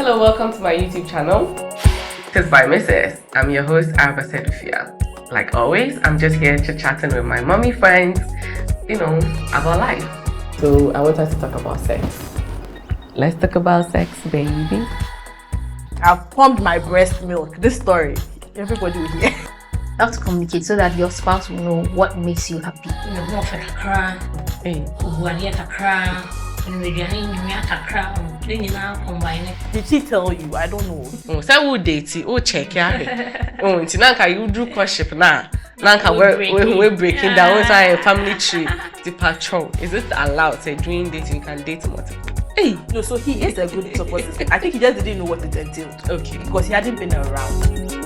Hello, welcome to my YouTube channel. It's by M.R.S. I'm your host, M.R.S. Like always, I'm just here chit-chatting with my mommy friends, about life. So I want us to talk about sex. Let's talk about sex, baby. I've pumped my breast milk. This story, everybody will hear. You have to communicate so that your spouse will know what makes you happy. Hey. Did she tell you? I don't know. Say who date you? Check ya. It's nanka you do courtship now. Nanka we're breaking down. So a family tree. The patrol. Is it allowed? Say during dating you can date multiple. Hey, no. So he is a good support system. I think he just didn't know what it entailed. Okay. Because he hadn't been around.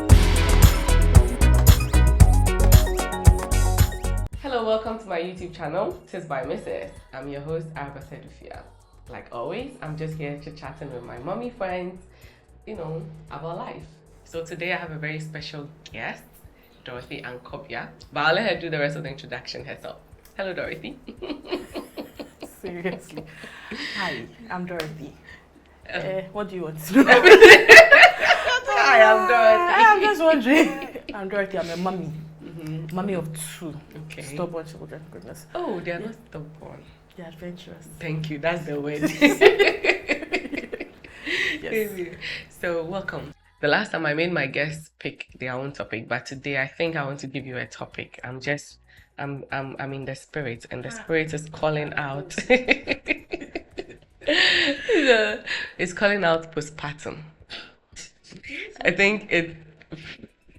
Hello, welcome to my YouTube channel. It is by M.R.S. I'm your host, M.R.S. Like always, I'm just here chit-chatting with my mommy friends, about life. So today I have a very special guest, Dorothy Ankobia. But I'll let her do the rest of the introduction herself. Hello, Dorothy. Seriously. Hi, I'm Dorothy. What do you want to know? Hi, I'm Dorothy. I'm just wondering. I'm Dorothy. I'm a mommy. Mommy of two. Okay. Stubborn children. Goodness. Oh, they are not stubborn. They're adventurous. Thank you. That's the word. Yes. So welcome. The last time I made my guests pick their own topic, but today I think I want to give you a topic. I'm in the spirit, and the spirit is calling out. It's calling out postpartum. I think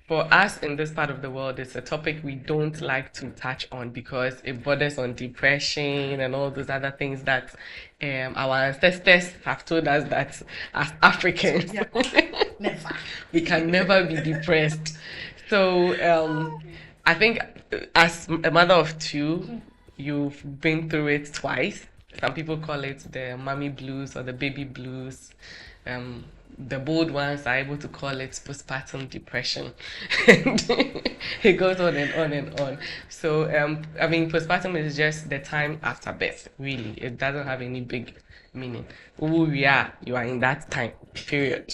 for us in this part of the world, it's a topic we don't like to touch on because it borders on depression and all those other things that our ancestors have told us that as Africans, we can never be depressed. So I think as a mother of two, you've been through it twice. Some people call it the mommy blues or the baby blues. The bold ones are able to call it postpartum depression. It goes on and on and on. So, postpartum is just the time after birth, really. It doesn't have any big meaning. You are in that time, period.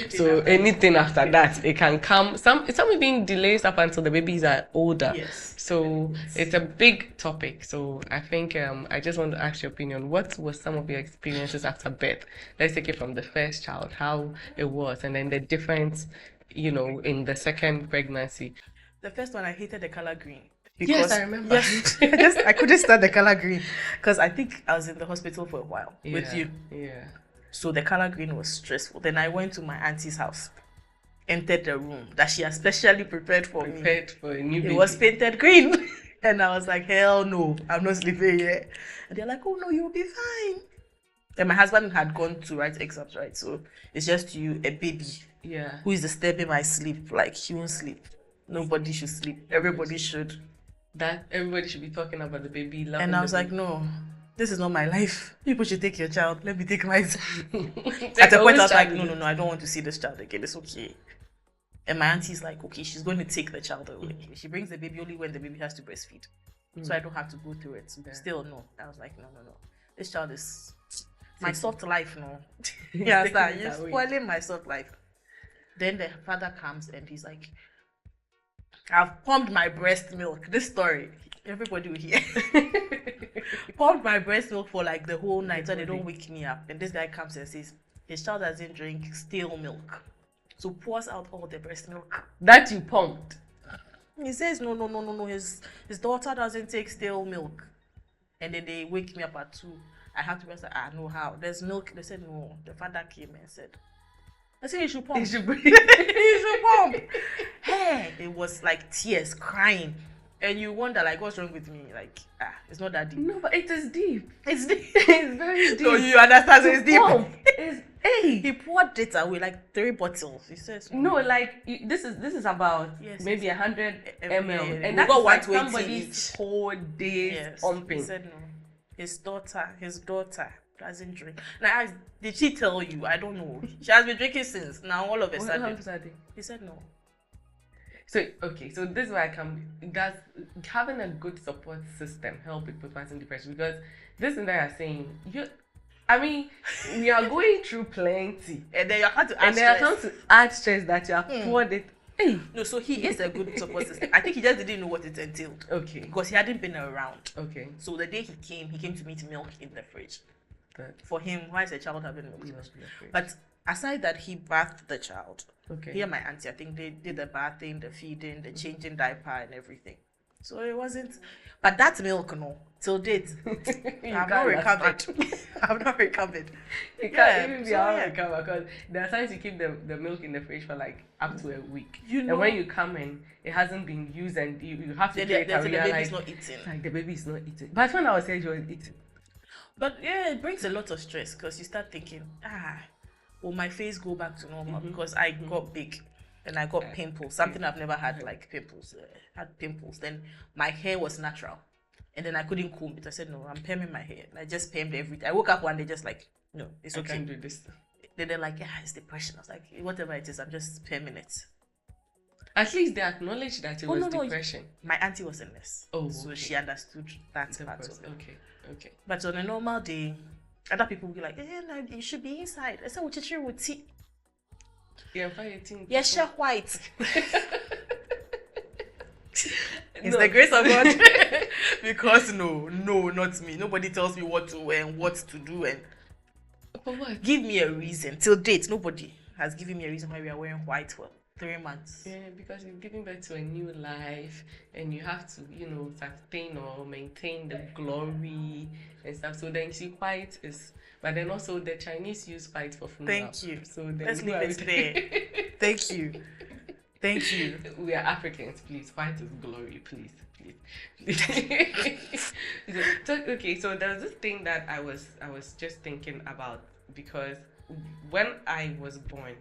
So, anything after that, it can come. Some even delays up until the babies are older. Yes. So it's a big topic. So I think I just want to ask your opinion. What was some of your experiences after birth? Let's take it from the first child, how it was, and then the difference, in the second pregnancy. The first one, I hated the color green. Yes, I remember. Yes, I couldn't stand the color green because I think I was in the hospital for a while with you. Yeah. So the color green was stressful. Then I went to my auntie's house, entered the room that she had specially prepared for me. Prepared for a new baby. It was painted green. And I was like, hell no, I'm not sleeping here. And they're like, oh no, you'll be fine. And my husband had gone to write exams, right? So it's just you, a baby. Yeah. Who is disturbing my sleep? Like, he won't sleep. Nobody should sleep. Everybody should. That everybody should be talking about the baby. And I was like, no, this is not my life. People should take your child. Let me take mine. At the point I was like, no, I don't want to see this child again. It's okay. And my auntie's like, okay, she's going to take the child away. She brings the baby only when the baby has to breastfeed. So I don't have to go through it. So still, no. I was like, no. This child is my soft life, no. You understand? You're spoiling my soft life. Then the father comes and he's like, I've pumped my breast milk. This story, everybody will hear. Pumped my breast milk for like the whole night so they don't wake me up. And this guy comes and says, his child doesn't drink stale milk. So pours out all the breast milk. That you pumped. He says, no. His daughter doesn't take stale milk. And then they wake me up at 2. I have to say, no, how? There's milk. They said, no. The father came and said, I said, you should pump. You should You should pump. Hey, it was like tears, crying. And you wonder, like, what's wrong with me? Like, it's not that deep. No, but it is deep. It's deep. It's very deep. So you understand? So it's deep. Pump. He poured it away, like 3 bottles. He says, no, like this is about maybe 100 ml, and that's like somebody's whole day's pumping. He said no. His daughter doesn't drink. Now, did she tell you? I don't know. She has been drinking since. Now all of a sudden, he said no. So this is where I come. Does having a good support system help with postpartum depression? Because this thing that you're saying, I mean, we are going through plenty. And then you have to add And then I stress. come to add stress that you have poured it. Hey. No, so he is a good support system. I think he just didn't know what it entailed. Okay. Because he hadn't been around. Okay. So the day he came to meet milk in the fridge. That, For him, why is a child having milk in the Milk fridge? in the fridge. But aside that, he bathed the child. okay. He and my auntie, I think they did the bathing, the feeding, the changing diaper, and everything. So it wasn't. But that milk, no, till date, I've not recovered. I've not recovered. You Yeah, can't even be so out yeah. of recover because there are times you keep the milk in the fridge for like up to a week. You know- And when you come in, it hasn't been used and you have to Then throw it the away. You're baby's like, not eating. like the baby is not eating. But when I was saying she was eating. But yeah, it brings a lot of stress because you start thinking, will my face go back to normal? Because I got big and I got pimples. Something I've never had, like pimples. Had pimples. Then my hair was natural. And then I couldn't comb it. I said, no, I'm perming my hair. And I just permed everything. I woke up one day just like, no, it's I okay. can't do this. Then they're like, it's depression. I was like, whatever it is, I'm just perming it. At least they acknowledged that it was no, depression. My auntie was a nurse. Oh, So okay. she understood that The part first- of it. Okay. But on a normal day, other people will be like, no, you should be inside. I said, what you with tea? Yeah, fighting. Yeah, sure, white. It's No. the grace of God. Because no, not me. Nobody tells me what to wear and what to do. And For what? give me a reason. Till date, nobody has given me a reason why we are wearing white for 3 months. Yeah, because you're giving birth to a new life and you have to, sustain or maintain the glory and stuff. So then you see white is, but then also the Chinese use white for funeral. Thank you. So then Let's who leave are it we- there. Thank you. Thank you. We are Africans, please. White is glory, please. Okay, so there's this thing that I was just thinking about because when I was born,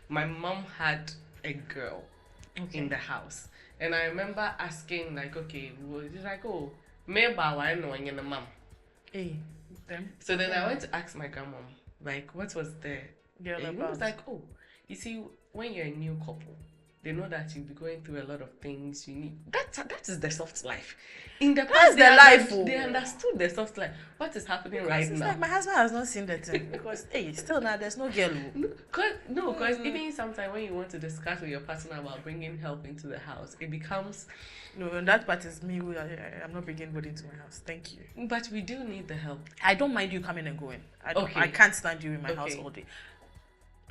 my mom had a girl in the house, and I remember asking like, okay, she's like, oh, maybe I know the mom. Hey, them. So then I went to ask my grandma, like, what was the Girl and it about. was like, oh, you see, when you're a new couple, they know that you'll be going through a lot of things. You need that is the soft life. In the past, the life, oh. they understood the soft life. What is happening right It's now? like my husband has not seen that thing because still now there's no girl. Because even sometimes when you want to discuss with your partner about bringing help into the house, it becomes. No, and that part is me. I'm not bringing anybody into my house. Thank you. But we do need the help. I don't mind you coming and going. Okay. I can't stand you in my house Okay. all day.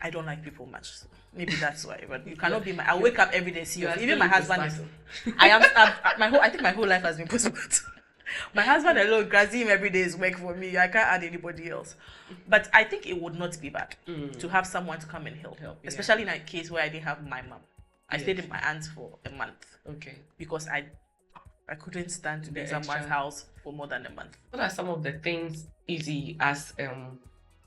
I don't like people much. So maybe that's why. But you cannot be my. I wake up every day see you. You are Even still my in this husband is. battle. I am. My whole. I think my whole life has been possible. My husband alone, grazing him every day is work for me. I can't add anybody else. But I think it would not be bad to have someone to come and help. Yeah. Especially in a case where I didn't have my mom. I stayed in my aunt's for a month Okay. because I couldn't stand to be in The someone's extra- house for more than a month. What are some of the things easy as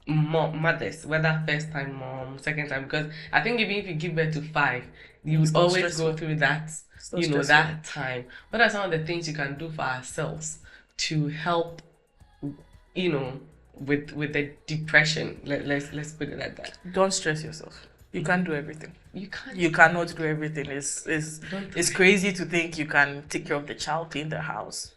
mothers, whether first time mom, second time? Because I think even if you give birth to 5, you It's would not always stressful. go through that, not that stressful. time. What are some of the things you can do for ourselves to help, with the depression? Let's put it like that. Don't stress yourself. You can't do everything. You can't. You cannot do everything. Don't do It's crazy to think you can take care of the child, clean the house.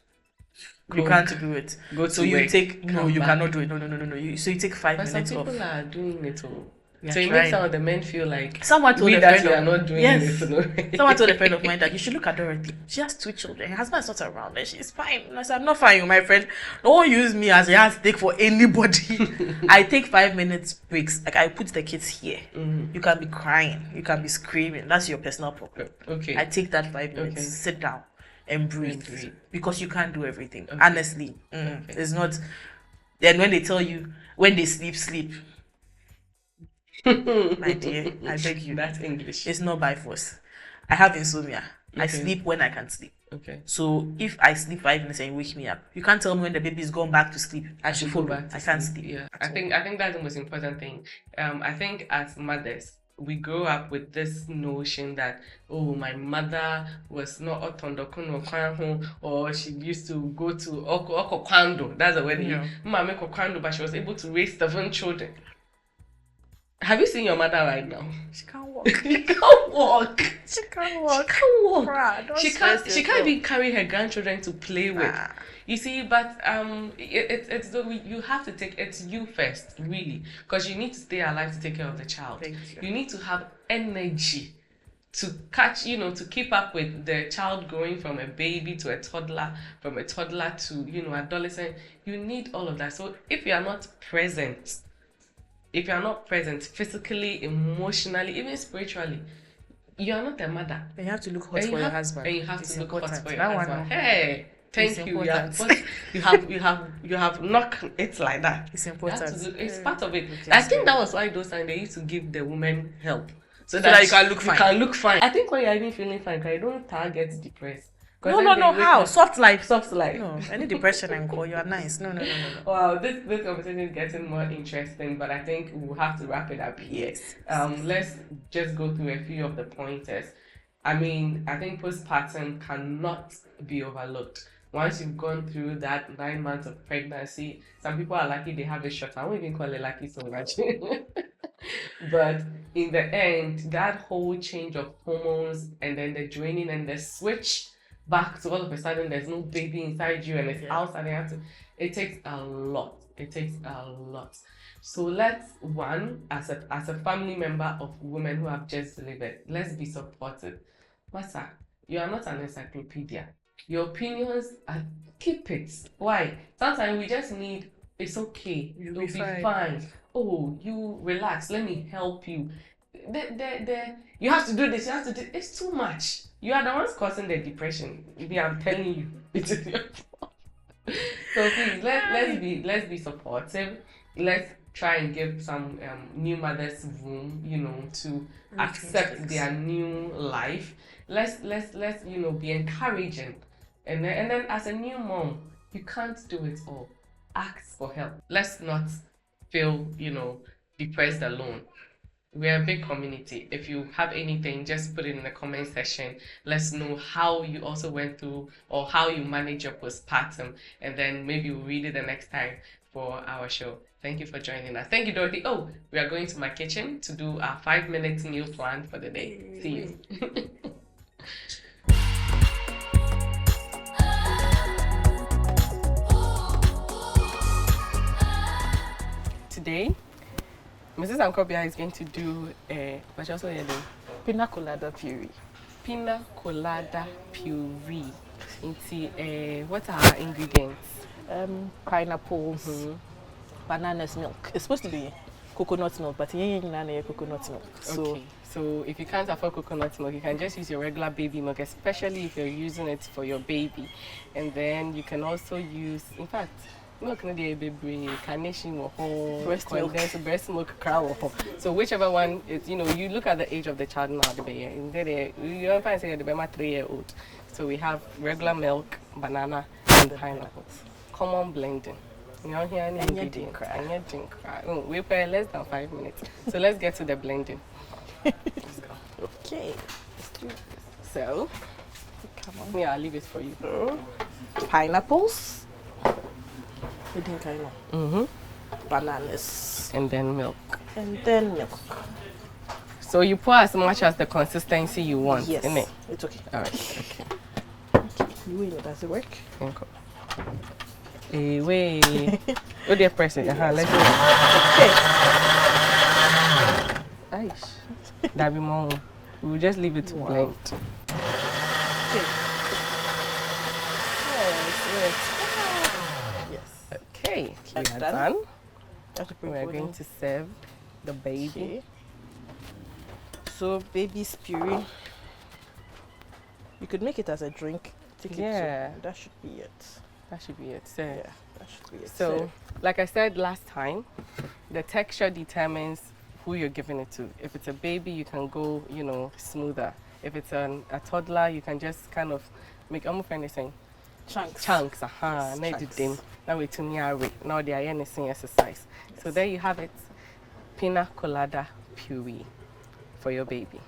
You Cook, can't do it. go to So you work, take come you back. cannot do it. No. So you take 5 But some minutes people off. are doing it all. We are So it trying. makes some of the men feel like Someone told we a that friend we are of- not doing Yes. it. No. Someone told a friend of mine that you should look at Dorothy. She has 2 children. Her husband is not around and she's fine. And I said, I'm not fine, my friend. Don't use me as a yardstick for anybody. I take 5 minutes breaks. Like I put the kids here. You can be crying. You can be screaming. That's your personal problem. Okay. I take that 5 minutes, Okay. sit down and breathe. And breathe. Because you can't do everything. Okay. Honestly. It's not. Then when they tell you, when they sleep. My dear, I beg you. That's English. It's not by force. I have insomnia. I Okay. sleep when I can sleep. Okay. So if I sleep 5 minutes and you wake me up, you can't tell me when the baby's gone back to sleep. I should Go follow. back to I can't sleep. Yeah, at I all. think that's the most important thing. I think as mothers, we grow up with this notion that my mother was not otondokuno kwanho, or she used to go to oko kwando. That's the word. Yeah. Mama kwando, but she was able to raise 7 children. Have you seen your mother right now? She can't walk. She can't walk. She can't walk. Can't walk. Bruh, don't She can't. stress She can't yourself. even carry her grandchildren to play with. Ah. You see, but it's you have to take it's you first, really, because you need to stay alive to take care of the child. Thank you. You need to have energy to catch, to keep up with the child growing from a baby to a toddler, from a toddler to, adolescent. You need all of that. So if you are not present physically, emotionally, even spiritually, you are not a mother. And you have to look hot for your husband. And you have It's to look important. hot for your That one, husband. no. Hey, thank It's you. important. You have knocked it like that. It's You have important. to look, it's part of it. Okay, I think that was why those times they used to give the women help. So that you can look fine. You can look fine. I think when you're even feeling fine, you don't target depressed. No. How? Soft life. Soft life. No, any depression and call you are nice. No. Wow, this conversation is getting more interesting, but I think we'll have to wrap it up here. Yes. Let's just go through a few of the pointers. I mean, I think postpartum cannot be overlooked. Once you've gone through that 9 months of pregnancy, some people are lucky they have a shot. I won't even call it lucky so much. But in the end, that whole change of hormones and then the draining and the switch back to all of a sudden there's no baby inside you and it's outside, it takes a lot. So let's, as a family member of women who have just delivered, let's be supportive. Masa, you are not an encyclopedia. Your opinions keep it. Why? Sometimes we just need, it's okay, you'll be fine. Oh, you relax, let me help you. You have to do this, it's too much. You are the ones causing the depression. I'm telling you, it is your fault. So please, let's be supportive. Let's try and give some new mothers room, to accept their new life. Let's be encouraging. And then as a new mom, you can't do it all. Ask for help. Let's not feel, depressed alone. We're a big community. If you have anything, just put it in the comment section. Let's know how you also went through or how you manage your postpartum, and then maybe we'll read it the next time for our show. Thank you for joining us. Thank you, Dorothy. Oh, we are going to my kitchen to do our 5-minute meal plan for the day. See you. Today, Mrs. Ankobia is going to do Pina colada puree. Pina colada puree. What are our ingredients? Pineapples, bananas, milk. It's supposed to be coconut milk, but you need coconut milk. So if you can't afford coconut milk, you can just use your regular baby milk, especially if you're using it for your baby. And then you can also use, in fact, milk no dey baby, carnation or whole, breast milk crown. So whichever one is, you look at the age of the child now, the baby, and then you find say the baby 3-year-old. So we have regular milk, banana, and pineapples. Common blending. You know here any ingredient. And you drink. We pay less than 5 minutes. So let's get to the blending. Let's go. Okay. So, come on. Yeah, I'll leave it for you. Pineapples. Bananas. And then milk. So you pour as much as the consistency you want. Yes. Innit? It's okay. All right. Okay. Does it work? Okay. Hey, wait. Oh, dear, press it. Let's do it. Aish. That'll be more. We'll just leave it to blend. Okay. Yes. Okay. That's We're done. We're going to serve the baby. Okay. So baby's puree. You could make it as a drink. Yeah. That should be it. That should be it. So, Yeah, that should be it. So, like I said last time, the texture determines who you're giving it to. If it's a baby, you can go, smoother. If it's a toddler, you can just kind of make almost anything. Chunks. Chunks. Chunks. Now we to now they are anything exercise. Yes. So there you have it. Pina colada puree for your baby.